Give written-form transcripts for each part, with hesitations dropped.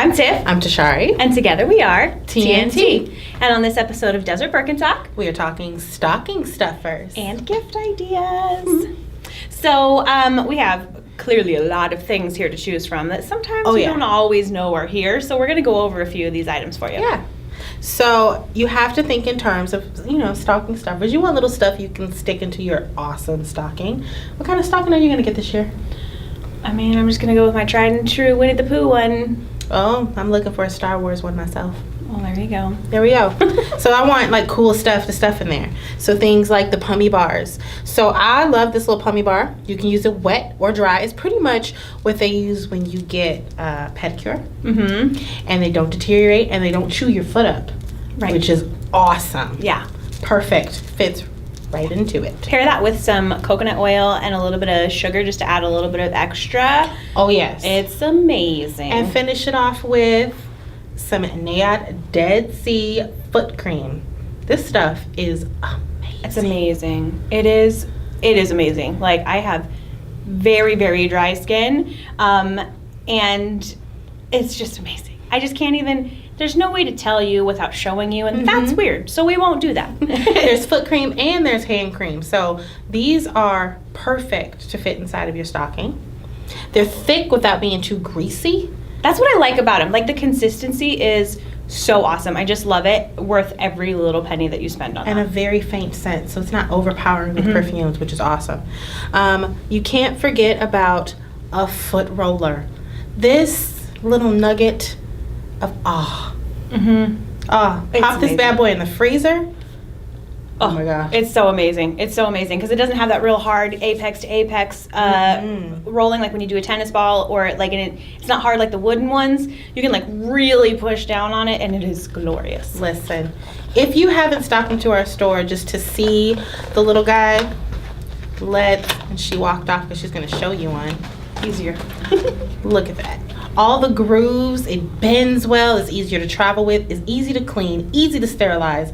I'm Tiff. I'm Tashari. And together we are TNT. And on this episode of Desert Birkenstock, we are talking stocking stuffers. And gift ideas. So we have clearly a lot of things here to choose from that sometimes we don't always know are here. So we're going to go over a few of these items for you. Yeah. So you have to think in terms of, stocking stuffers. You want little stuff you can stick into your awesome stocking. What kind of stocking are you going to get this year? I mean, I'm just going to go with my tried and true Winnie the Pooh one. Oh, I'm looking for a Star Wars one myself. Well, there you go. There we go. So I want like cool stuff to stuff in there. So things like the pummy bars. So I love this little pummy bar. You can use it wet or dry. It's pretty much what they use when you get pedicure. Mm-hmm. And they don't deteriorate and they don't chew your foot up. Right. Which is awesome. Yeah. Perfect. Fits right into it. Pair that with some coconut oil and a little bit of sugar just to add a little bit of extra. Oh, yes. It's amazing. And finish it off with some Naid Dead Sea foot cream. This stuff is amazing. It's amazing. It is amazing. Like, I have very, very dry skin, and it's just amazing. I just can't even, there's no way to tell you without showing you, and that's weird, so we won't do that. There's foot cream and there's hand cream. So these are perfect to fit inside of your stocking. They're thick without being too greasy. That's what I like about them. Like, the consistency is so awesome. I just love it. Worth every little penny that you spend on And them. a very faint scent, so it's not overpowering with perfumes, which is awesome. You can't forget about a foot roller. This little nugget of pop this bad boy in the freezer. Oh my gosh. It's so amazing. It's so amazing because it doesn't have that real hard apex to apex rolling like when you do a tennis ball, or like it's not hard like the wooden ones. You can like really push down on it and it is glorious. Listen, if you haven't stopped into our store just to see the little guy, and she walked off because she's going to show you one. Easier. Look at that. All the grooves, it bends well, it's easier to travel with, it's easy to clean, easy to sterilize.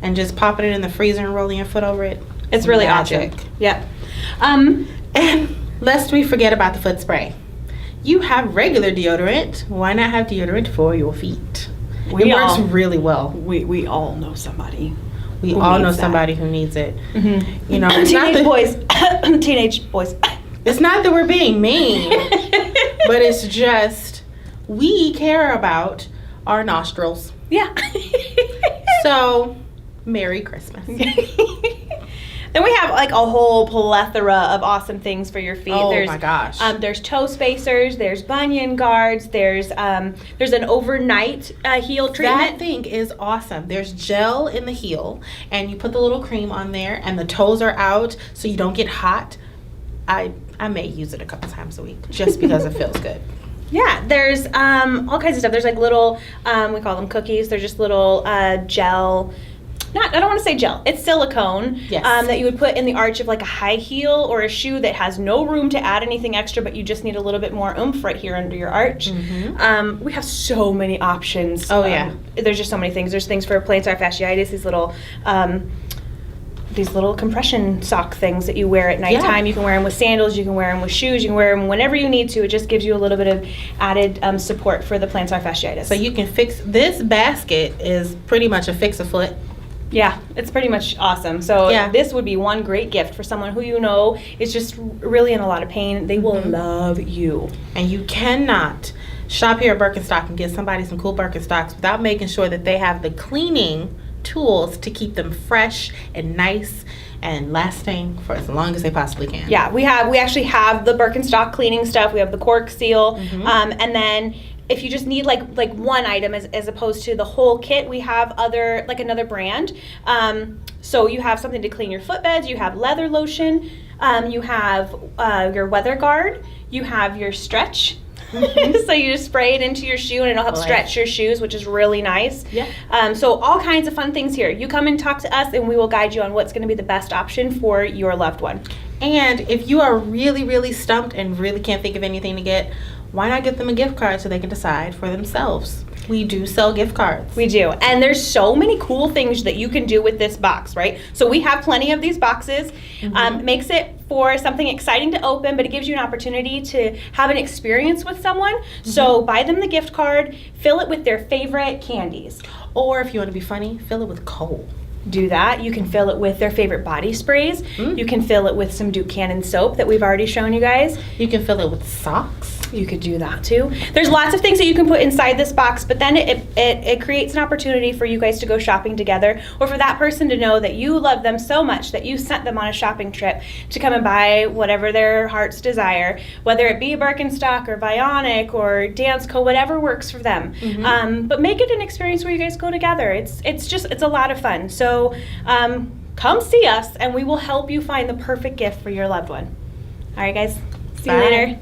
And just popping it in the freezer and rolling your foot over it. It's really magic. awesome. Yeah. And lest we forget about the foot spray. You have regular deodorant. Why not have deodorant for your feet? It works really well. We all know somebody. We all know somebody who needs it. Mm-hmm. It's teenage boys. Teenage boys. It's not that we're being mean, but it's just we care about our nostrils. Yeah. So, Merry Christmas. Then we have like a whole plethora of awesome things for your feet. Oh my gosh. There's toe spacers, there's bunion guards, there's an overnight heel treatment. That thing is awesome. There's gel in the heel and you put the little cream on there and the toes are out so you don't get hot. I may use it a couple times a week just because it feels good. Yeah, there's all kinds of stuff. There's like little, we call them cookies. They're just little gel. I don't want to say gel. It's silicone. Yes. That you would put in the arch of like a high heel or a shoe that has no room to add anything extra, but you just need a little bit more oomph right here under your arch. We have so many options. Oh yeah. There's just so many things. There's things for plantar fasciitis. These little compression sock things that you wear at nighttime. Yeah. You can wear them with sandals, you can wear them with shoes, you can wear them whenever you need to. It just gives you a little bit of added support for the plantar fasciitis. So you can fix, this basket is pretty much a fix-a-foot. Yeah, it's pretty much awesome. So this would be one great gift for someone who you know is just really in a lot of pain. They will love you. And you cannot shop here at Birkenstock and get somebody some cool Birkenstocks without making sure that they have the cleaning tools to keep them fresh and nice and lasting for as long as they possibly can. Yeah, we actually have the Birkenstock cleaning stuff. We have the cork seal, and then if you just need like one item as opposed to the whole kit, we have another brand. So you have something to clean your footbeds. You have leather lotion. You have your weather guard. You have your stretch. So you just spray it into your shoe and it'll help stretch your shoes, which is really nice. Yeah. So all kinds of fun things here. You come and talk to us and we will guide you on what's going to be the best option for your loved one. And if you are really, really stumped and really can't think of anything to get, why not get them a gift card so they can decide for themselves? We do sell gift cards. We do. And there's so many cool things that you can do with this box, right? So we have plenty of these boxes. Makes it for something exciting to open, but it gives you an opportunity to have an experience with someone. So buy them the gift card, fill it with their favorite candies. Or if you want to be funny, fill it with coal. Do that. You can fill it with their favorite body sprays. You can fill it with some Duke Cannon soap that we've already shown you guys. You can fill it with socks. You could do that too. There's lots of things that you can put inside this box, but then it creates an opportunity for you guys to go shopping together, or for that person to know that you love them so much that you sent them on a shopping trip to come and buy whatever their heart's desire, whether it be Birkenstock or Bionic or Danceco, whatever works for them. But make it an experience where you guys go together. It's a lot of fun. So come see us and we will help you find the perfect gift for your loved one. All right, guys. See you later.